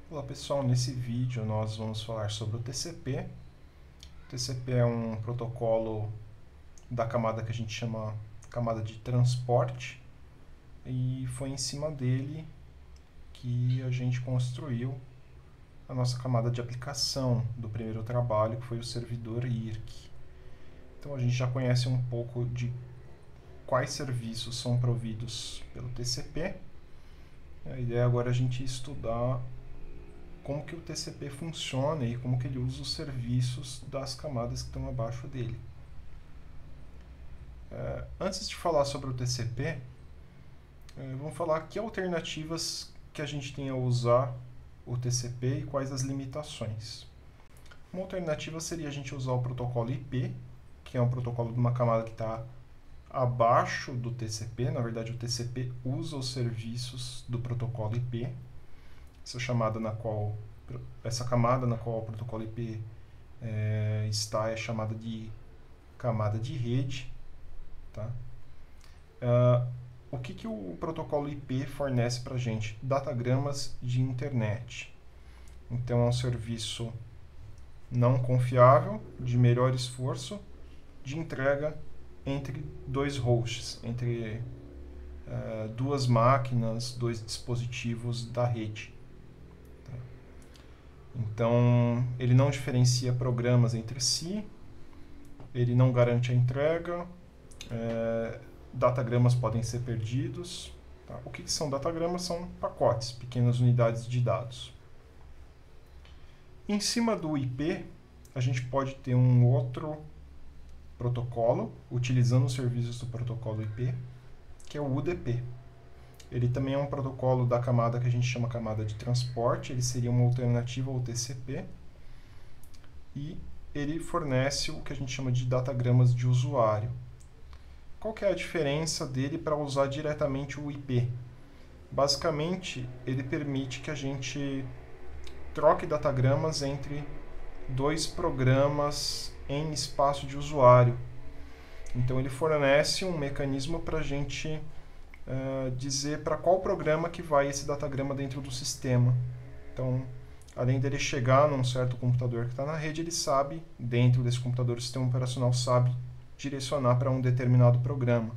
Olá pessoal, nesse vídeo nós vamos falar sobre o TCP. O TCP é um protocolo da camada que a gente chama camada de transporte e foi em cima dele que a gente construiu a nossa camada de aplicação do primeiro trabalho, que foi o servidor IRC. Então a gente já conhece um pouco de quais serviços são providos pelo TCP. A ideia agora é a gente estudar como que o TCP funciona e como que ele usa os serviços das camadas que estão abaixo dele. Antes de falar sobre o TCP, vamos falar que alternativas que a gente tem a usar o TCP e quais as limitações. Uma alternativa seria a gente usar o protocolo IP, que é um protocolo de uma camada que está abaixo do TCP. Na verdade, o TCP usa os serviços do protocolo IP. Essa camada na qual o protocolo IP está é chamada de camada de rede. Tá? O que o protocolo IP fornece para a gente? Datagramas de internet. Então, é um serviço não confiável, de melhor esforço, de entrega entre dois hosts, entre duas máquinas, dois dispositivos da rede. Então, ele não diferencia programas entre si, ele não garante a entrega, datagramas podem ser perdidos. Tá? O que são datagramas? São pacotes, pequenas unidades de dados. Em cima do IP, a gente pode ter um outro protocolo, utilizando os serviços do protocolo IP, que é o UDP. Ele também é um protocolo da camada que a gente chama camada de transporte, ele seria uma alternativa ao TCP, e ele fornece o que a gente chama de datagramas de usuário. Qual que é a diferença dele para usar diretamente o IP? Basicamente, ele permite que a gente troque datagramas entre dois programas em espaço de usuário. Então, ele fornece um mecanismo para a gente dizer para qual programa que vai esse datagrama dentro do sistema. Então, além dele chegar num certo computador que está na rede, ele sabe, dentro desse computador, o sistema operacional sabe direcionar para um determinado programa.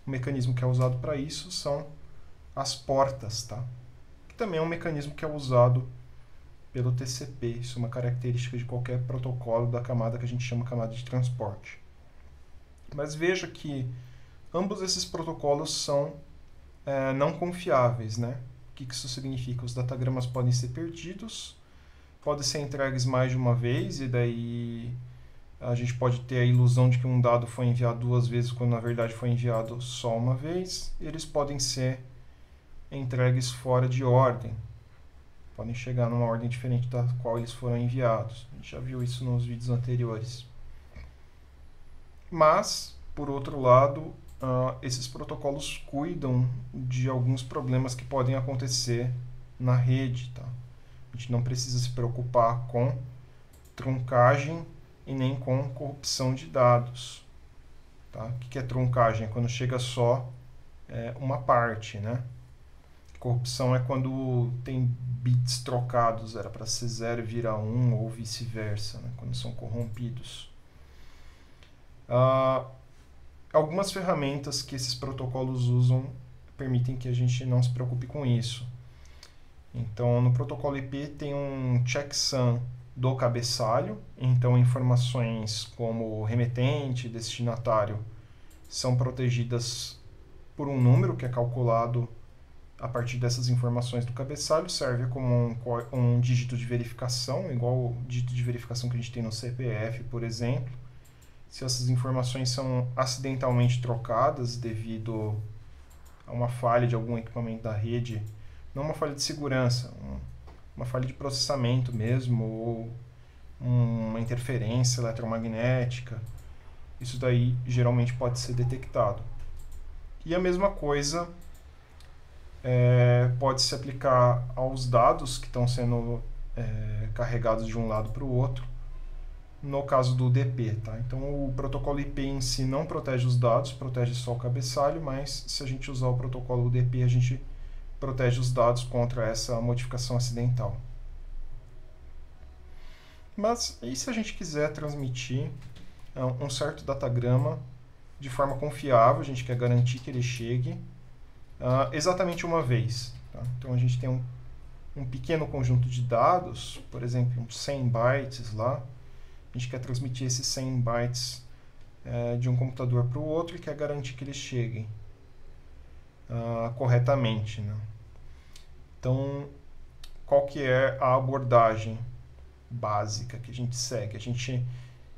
O mecanismo que é usado para isso são as portas, tá? Que também é um mecanismo que é usado pelo TCP. Isso é uma característica de qualquer protocolo da camada que a gente chama camada de transporte. Mas veja que ambos esses protocolos são não confiáveis, né? O que isso significa? Os datagramas podem ser perdidos, podem ser entregues mais de uma vez, e daí a gente pode ter a ilusão de que um dado foi enviado duas vezes, quando na verdade foi enviado só uma vez. Eles podem ser entregues fora de ordem, podem chegar numa ordem diferente da qual eles foram enviados. A gente já viu isso nos vídeos anteriores. Mas, por outro lado, esses protocolos cuidam de alguns problemas que podem acontecer na rede. Tá? A gente não precisa se preocupar com truncagem e nem com corrupção de dados. Tá? O que é truncagem? É quando chega só uma parte. Né? Corrupção é quando tem bits trocados, era para ser 0 e vira 1 ou vice-versa, né? Quando são corrompidos. Algumas ferramentas que esses protocolos usam permitem que a gente não se preocupe com isso. Então, no protocolo IP tem um checksum do cabeçalho, então informações como remetente e destinatário são protegidas por um número que é calculado a partir dessas informações do cabeçalho, serve como um dígito de verificação, igual o dígito de verificação que a gente tem no CPF, por exemplo. Se essas informações são acidentalmente trocadas devido a uma falha de algum equipamento da rede, não uma falha de segurança, uma falha de processamento mesmo, ou uma interferência eletromagnética, isso daí geralmente pode ser detectado. E a mesma coisa pode se aplicar aos dados que estão sendo carregados de um lado para o outro, no caso do DP. Tá? Então, o protocolo IP em si não protege os dados, protege só o cabeçalho, mas se a gente usar o protocolo UDP, a gente protege os dados contra essa modificação acidental. Mas e se a gente quiser transmitir um certo datagrama de forma confiável, a gente quer garantir que ele chegue exatamente uma vez. Tá? Então a gente tem um pequeno conjunto de dados, por exemplo, uns 100 bytes lá. A gente quer transmitir esses 100 bytes de um computador para o outro e quer garantir que eles cheguem corretamente. Né? Então, qual que é a abordagem básica que a gente segue? A gente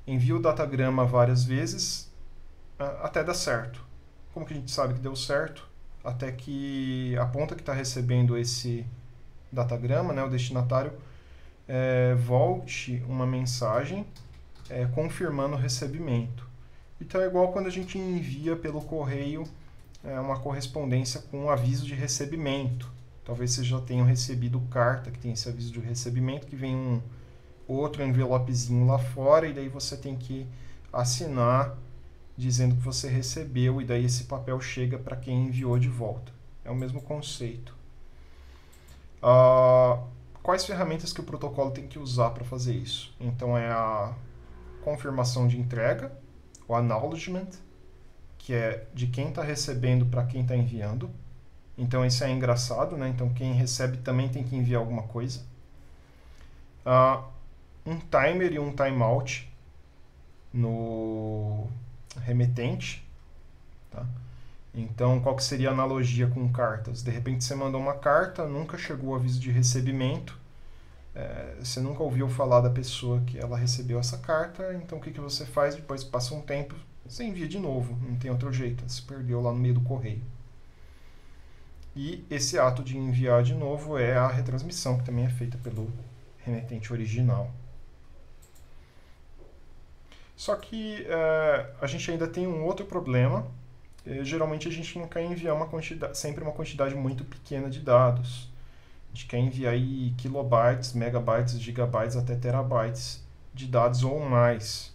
envia o datagrama várias vezes até dar certo. Como que a gente sabe que deu certo? Até que a ponta que está recebendo esse datagrama, né, o destinatário, volte uma mensagem confirmando o recebimento. Então é igual quando a gente envia pelo correio uma correspondência com um aviso de recebimento. Talvez vocês já tenham recebido carta que tem esse aviso de recebimento, que vem um outro envelopezinho lá fora, e daí você tem que assinar dizendo que você recebeu, e daí esse papel chega para quem enviou de volta. É o mesmo conceito. Quais ferramentas que o protocolo tem que usar para fazer isso? Então é a confirmação de entrega, o acknowledgement, que é de quem está recebendo para quem está enviando. Então isso é engraçado, né? Então quem recebe também tem que enviar alguma coisa. Um timer e um timeout no remetente. Tá? Então qual que seria a analogia com cartas? De repente você mandou uma carta, nunca chegou o aviso de recebimento, você nunca ouviu falar da pessoa que ela recebeu essa carta, então o que você faz? Depois passa um tempo, você envia de novo, não tem outro jeito, se perdeu lá no meio do correio. E esse ato de enviar de novo é a retransmissão, que também é feita pelo remetente original. Só que a gente ainda tem um outro problema. Geralmente a gente não quer enviar sempre uma quantidade muito pequena de dados. A gente quer enviar aí kilobytes, megabytes, gigabytes, até terabytes de dados ou mais.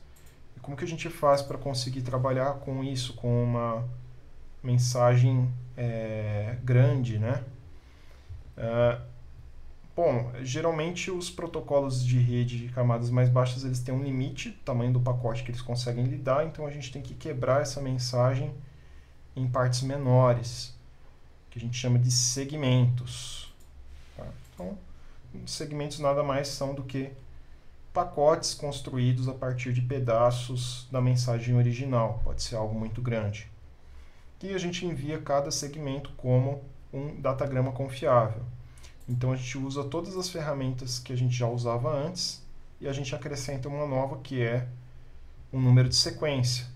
E como que a gente faz para conseguir trabalhar com isso, com uma mensagem grande, né? Bom, geralmente os protocolos de rede de camadas mais baixas, eles têm um limite, tamanho do pacote que eles conseguem lidar, então a gente tem que quebrar essa mensagem em partes menores, que a gente chama de segmentos. Tá? Então, segmentos nada mais são do que pacotes construídos a partir de pedaços da mensagem original, pode ser algo muito grande. E a gente envia cada segmento como um datagrama confiável. Então a gente usa todas as ferramentas que a gente já usava antes e a gente acrescenta uma nova, que é um número de sequência.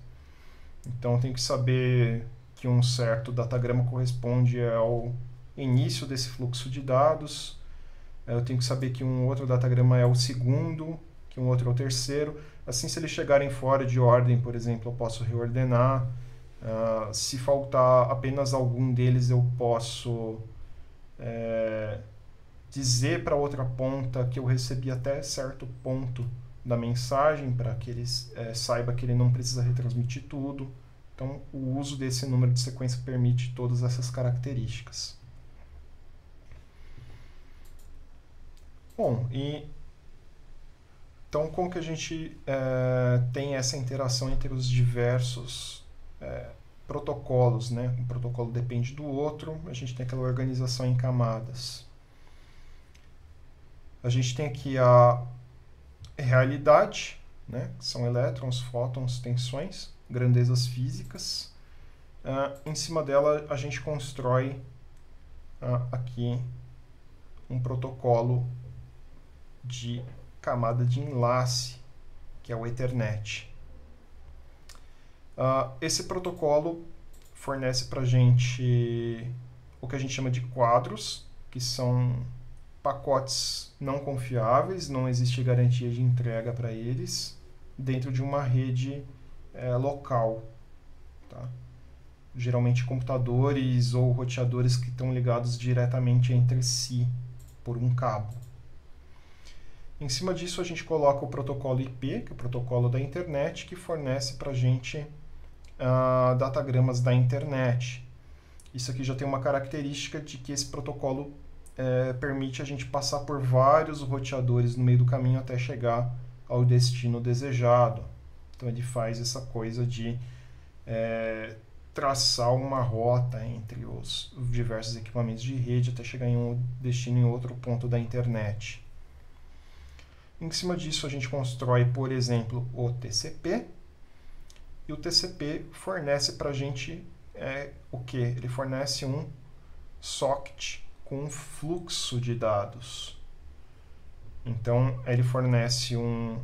Então eu tenho que saber que um certo datagrama corresponde ao início desse fluxo de dados, eu tenho que saber que um outro datagrama é o segundo, que um outro é o terceiro. Assim, se eles chegarem fora de ordem, por exemplo, eu posso reordenar. Se faltar apenas algum deles, eu posso dizer para outra ponta que eu recebi até certo ponto da mensagem, para que ele saiba que ele não precisa retransmitir tudo. Então, o uso desse número de sequência permite todas essas características. Bom, então como que a gente tem essa interação entre os diversos protocolos, né? Um protocolo depende do outro, a gente tem aquela organização em camadas. A gente tem aqui a realidade, né? Que são elétrons, fótons, tensões, grandezas físicas. Em cima dela a gente constrói aqui um protocolo de camada de enlace, que é o Ethernet. Esse protocolo fornece para a gente o que a gente chama de quadros, que são pacotes não confiáveis, não existe garantia de entrega para eles, dentro de uma rede local. Tá? Geralmente computadores ou roteadores que estão ligados diretamente entre si por um cabo. Em cima disso a gente coloca o protocolo IP, que é o protocolo da internet, que fornece para a gente datagramas da internet. Isso aqui já tem uma característica de que esse protocolo permite a gente passar por vários roteadores no meio do caminho até chegar ao destino desejado. Então ele faz essa coisa de traçar uma rota entre os diversos equipamentos de rede até chegar em um destino em outro ponto da internet. Em cima disso a gente constrói, por exemplo, o TCP, e o TCP fornece para a gente o que? Ele fornece um socket com um fluxo de dados. Então ele fornece um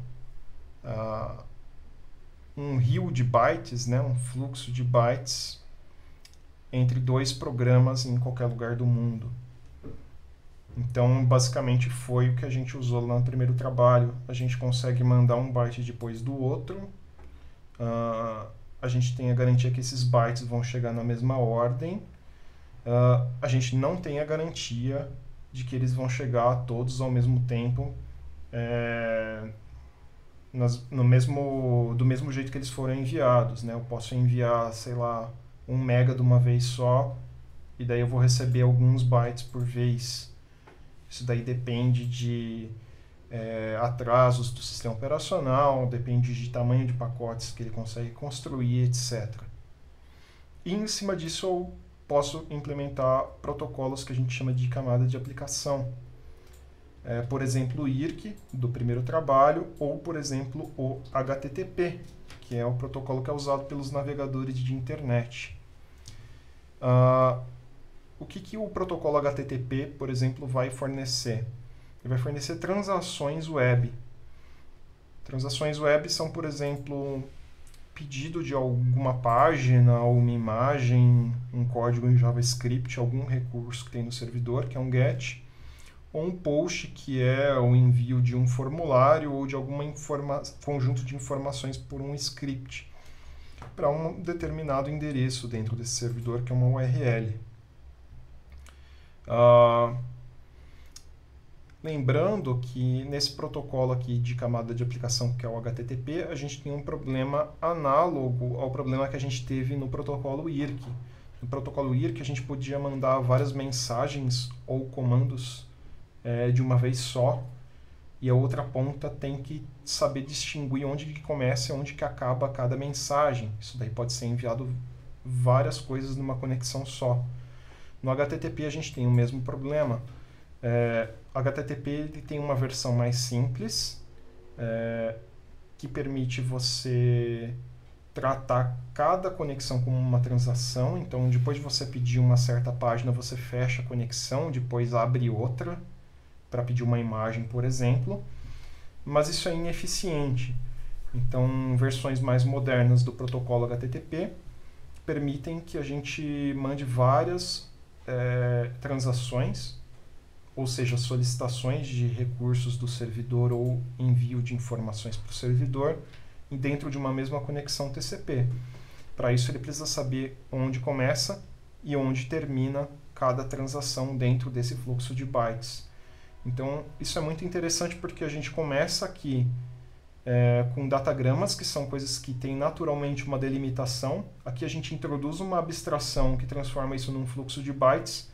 rio de bytes, né, um fluxo de bytes entre dois programas em qualquer lugar do mundo. Então, basicamente, foi o que a gente usou lá no primeiro trabalho. A gente consegue mandar um byte depois do outro. A gente tem a garantia que esses bytes vão chegar na mesma ordem. A gente não tem a garantia de que eles vão chegar todos ao mesmo tempo, do mesmo jeito que eles foram enviados, né? Eu posso enviar, sei lá, 1 mega de uma vez só, e daí eu vou receber alguns bytes por vez. Isso daí depende de atrasos do sistema operacional, depende de tamanho de pacotes que ele consegue construir, etc. E em cima disso eu posso implementar protocolos que a gente chama de camada de aplicação. Por exemplo, o IRC, do primeiro trabalho, ou, por exemplo, o HTTP, que é o protocolo que é usado pelos navegadores de internet. O que o protocolo HTTP, por exemplo, vai fornecer? Ele vai fornecer transações web. Transações web são, por exemplo, pedido de alguma página, ou uma imagem, um código em JavaScript, algum recurso que tem no servidor, que é um GET, ou um POST, que é o envio de um formulário ou de algum conjunto de informações por um script para um determinado endereço dentro desse servidor, que é uma URL. Lembrando que nesse protocolo aqui de camada de aplicação, que é o HTTP, a gente tem um problema análogo ao problema que a gente teve no protocolo IRC. No protocolo IRC, a gente podia mandar várias mensagens ou comandos de uma vez só, e a outra ponta tem que saber distinguir onde que começa e onde que acaba cada mensagem. Isso daí pode ser enviado várias coisas numa conexão só. No HTTP a gente tem o mesmo problema. O HTTP ele tem uma versão mais simples, que permite você tratar cada conexão como uma transação. Então, depois de você pedir uma certa página, você fecha a conexão, depois abre outra para pedir uma imagem, por exemplo. Mas isso é ineficiente. Então, versões mais modernas do protocolo HTTP permitem que a gente mande várias transações, ou seja, solicitações de recursos do servidor ou envio de informações para o servidor dentro de uma mesma conexão TCP. Para isso ele precisa saber onde começa e onde termina cada transação dentro desse fluxo de bytes. Então isso é muito interessante porque a gente começa aqui com datagramas, que são coisas que têm naturalmente uma delimitação. Aqui a gente introduz uma abstração que transforma isso num fluxo de bytes,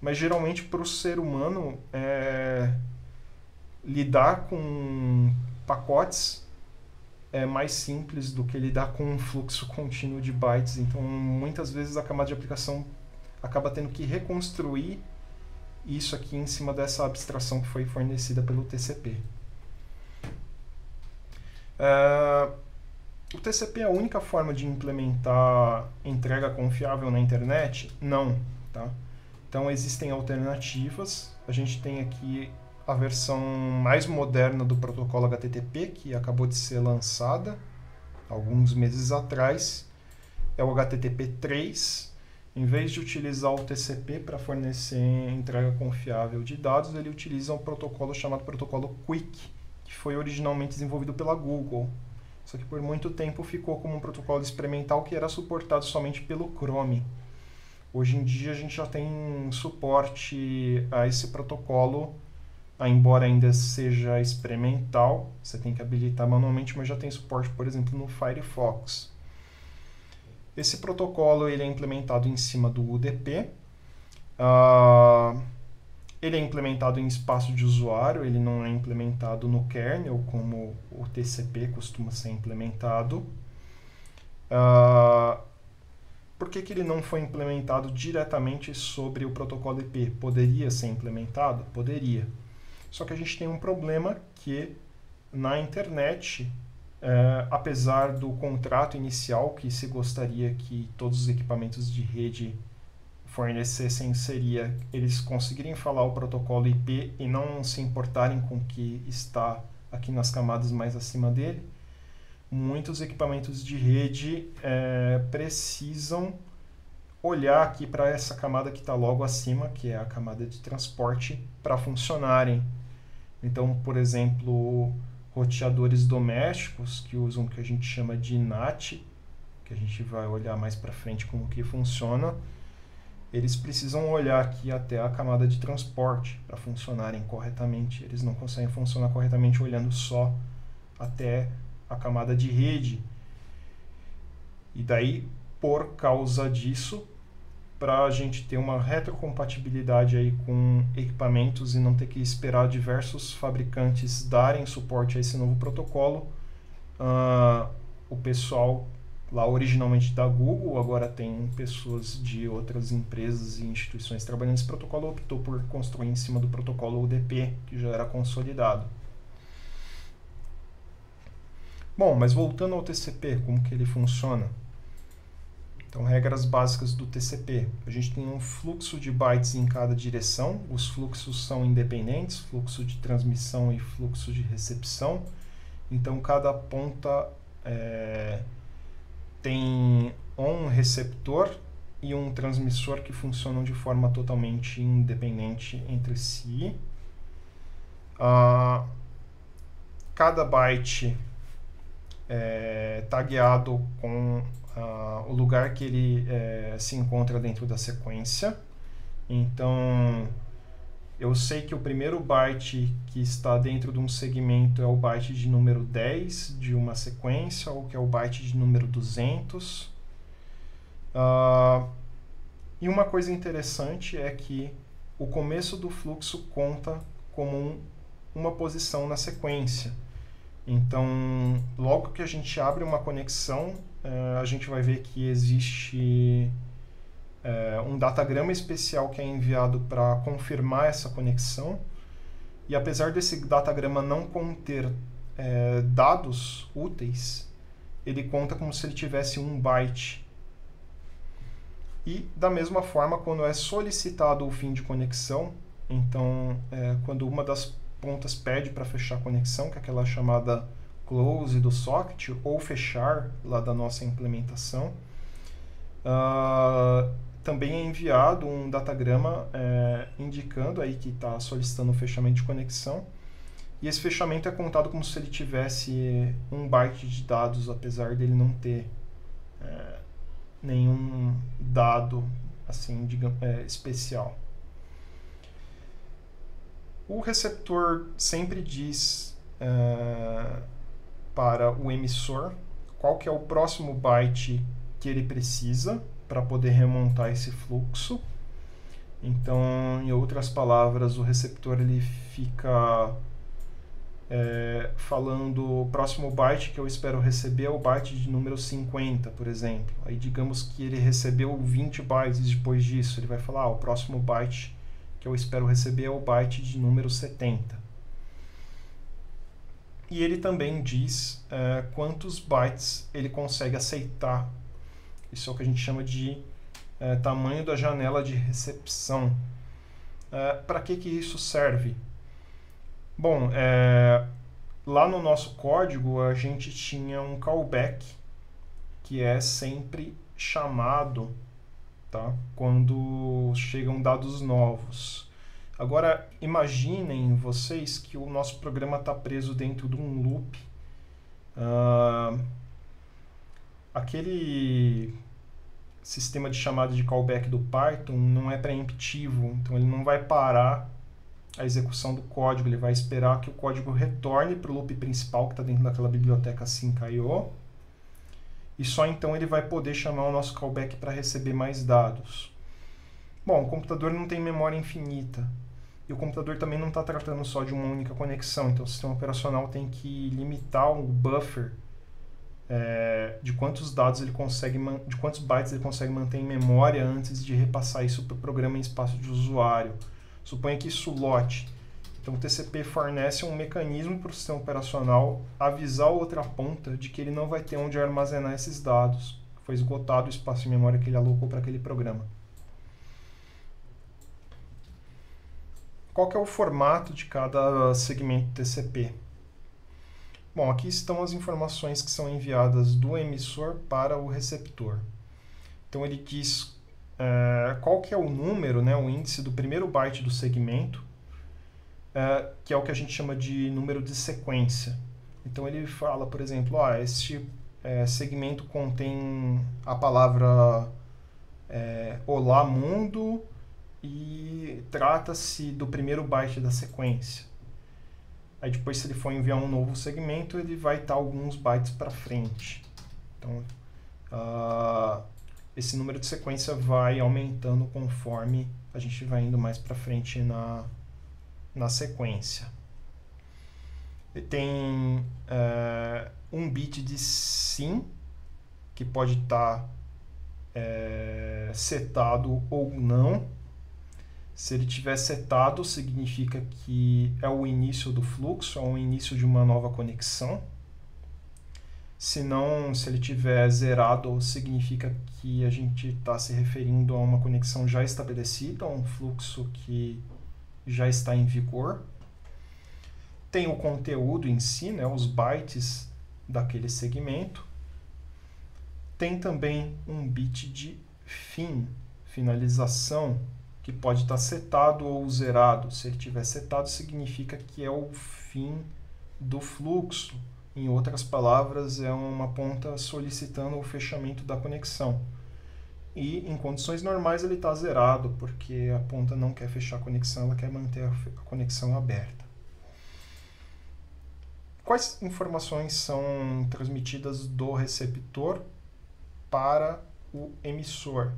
mas geralmente para o ser humano lidar com pacotes é mais simples do que lidar com um fluxo contínuo de bytes. Então muitas vezes a camada de aplicação acaba tendo que reconstruir isso aqui em cima dessa abstração que foi fornecida pelo TCP. O TCP é a única forma de implementar entrega confiável na internet? Não, tá? Então existem alternativas. A gente tem aqui a versão mais moderna do protocolo HTTP, que acabou de ser lançada alguns meses atrás. É o HTTP 3. Em vez de utilizar o TCP para fornecer entrega confiável de dados, ele utiliza um protocolo chamado protocolo QUIC, que foi originalmente desenvolvido pela Google. Só que por muito tempo ficou como um protocolo experimental que era suportado somente pelo Chrome. Hoje em dia a gente já tem suporte a esse protocolo, embora ainda seja experimental, você tem que habilitar manualmente, mas já tem suporte, por exemplo, no Firefox. Esse protocolo ele é implementado em cima do UDP. Ele é implementado em espaço de usuário, ele não é implementado no kernel, como o TCP costuma ser implementado. Por que ele não foi implementado diretamente sobre o protocolo IP? Poderia ser implementado? Poderia. Só que a gente tem um problema que na internet, apesar do contrato inicial que se gostaria que todos os equipamentos de rede fornecessem, seria eles conseguirem falar o protocolo IP e não se importarem com o que está aqui nas camadas mais acima dele, muitos equipamentos de rede precisam olhar aqui para essa camada que está logo acima, que é a camada de transporte, para funcionarem. Então, por exemplo, roteadores domésticos que usam o que a gente chama de NAT, que a gente vai olhar mais para frente como que funciona, eles precisam olhar aqui até a camada de transporte para funcionarem corretamente. Eles não conseguem funcionar corretamente olhando só até a camada de rede. E daí, por causa disso, para a gente ter uma retrocompatibilidade aí com equipamentos e não ter que esperar diversos fabricantes darem suporte a esse novo protocolo, o pessoal lá originalmente da Google, agora tem pessoas de outras empresas e instituições trabalhando nesse protocolo, optou por construir em cima do protocolo UDP, que já era consolidado. Bom, mas voltando ao TCP, como que ele funciona? Então, regras básicas do TCP. A gente tem um fluxo de bytes em cada direção. Os fluxos são independentes, fluxo de transmissão e fluxo de recepção. Então, cada ponta tem um receptor e um transmissor que funcionam de forma totalmente independente entre si. Cada byte é tagueado com o lugar que ele se encontra dentro da sequência. Então, eu sei que o primeiro byte que está dentro de um segmento é o byte de número 10 de uma sequência, ou que é o byte de número 200. E uma coisa interessante é que o começo do fluxo conta como uma posição na sequência. Então, logo que a gente abre uma conexão, a gente vai ver que existe um datagrama especial que é enviado para confirmar essa conexão. E apesar desse datagrama não conter dados úteis, ele conta como se ele tivesse um byte. E da mesma forma, quando é solicitado o fim de conexão, então quando uma das pontas pede para fechar a conexão, que é aquela chamada close do socket, ou fechar lá da nossa implementação, também é enviado um datagrama indicando aí que está solicitando o fechamento de conexão, e esse fechamento é contado como se ele tivesse um byte de dados, apesar dele não ter nenhum dado assim, digamos, especial. O receptor sempre diz para o emissor qual que é o próximo byte que ele precisa para poder remontar esse fluxo. Então, em outras palavras, o receptor ele fica falando o próximo byte que eu espero receber é o byte de número 50, por exemplo. Aí digamos que ele recebeu 20 bytes depois disso, ele vai falar, o próximo byte que eu espero receber é o byte de número 70. E ele também diz quantos bytes ele consegue aceitar. Isso é o que a gente chama de tamanho da janela de recepção. Para que isso serve? Bom, lá no nosso código a gente tinha um callback que é sempre chamado, tá? Quando chegam dados novos. Agora, imaginem vocês que o nosso programa está preso dentro de um loop. Aquele sistema de chamada de callback do Python não é preemptivo, então ele não vai parar a execução do código, ele vai esperar que o código retorne para o loop principal que está dentro daquela biblioteca sync.io, e só então ele vai poder chamar o nosso callback para receber mais dados. Bom, o computador não tem memória infinita, E o computador também não está tratando só de uma única conexão, então o sistema operacional tem que limitar o buffer de quantos dados ele consegue, de quantos bytes ele consegue manter em memória antes de repassar isso para o programa em espaço de usuário. Suponha que isso lote. Então o TCP fornece um mecanismo para o sistema operacional avisar a outra ponta de que ele não vai ter onde armazenar esses dados. Foi esgotado o espaço de memória que ele alocou para aquele programa. Qual que é o formato de cada segmento TCP? Bom, aqui estão as informações que são enviadas do emissor para o receptor. Então ele diz qual que é o número, né, o índice do primeiro byte do segmento, que é o que a gente chama de número de sequência. Então ele fala, por exemplo, este segmento contém a palavra Olá Mundo e trata-se do primeiro byte da sequência. Aí depois, se ele for enviar um novo segmento, ele vai estar alguns bytes para frente. Então, esse número de sequência vai aumentando conforme a gente vai indo mais para frente na sequência. Ele tem um bit de SYN, que pode estar setado ou não. Se ele tiver setado, significa que é o início do fluxo, é o início de uma nova conexão. Se não, se ele tiver zerado, significa que a gente está se referindo a uma conexão já estabelecida, a um fluxo que já está em vigor. Tem o conteúdo em si, né, os bytes daquele segmento. Tem também um bit de fim, finalização, que pode estar setado ou zerado. Se ele estiver setado, significa que é o fim do fluxo. Em outras palavras, é uma ponta solicitando o fechamento da conexão. E em condições normais ele está zerado, porque a ponta não quer fechar a conexão, ela quer manter a conexão aberta. Quais informações são transmitidas do receptor para o emissor?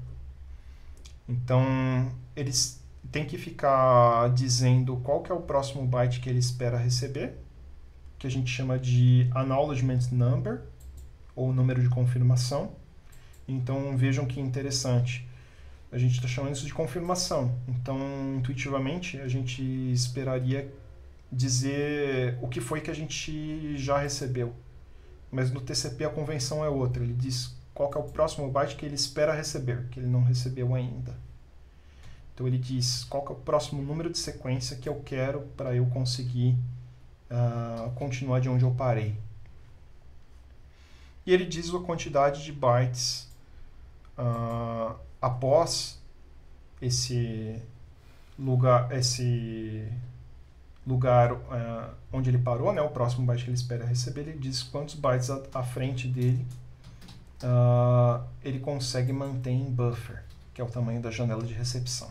Então, eles têm que ficar dizendo qual que é o próximo byte que ele espera receber, que a gente chama de Acknowledgement Number, ou número de confirmação. Então, vejam que interessante. A gente está chamando isso de confirmação. Então, intuitivamente, a gente esperaria dizer o que foi que a gente já recebeu. Mas no TCP a convenção é outra. Ele diz qual que é o próximo byte que ele espera receber, que ele não recebeu ainda. Então ele diz qual que é o próximo número de sequência que eu quero para eu conseguir continuar de onde eu parei. E ele diz a quantidade de bytes após esse lugar onde ele parou, né, o próximo byte que ele espera receber, ele diz quantos bytes à frente dele ele consegue manter em buffer, que é o tamanho da janela de recepção.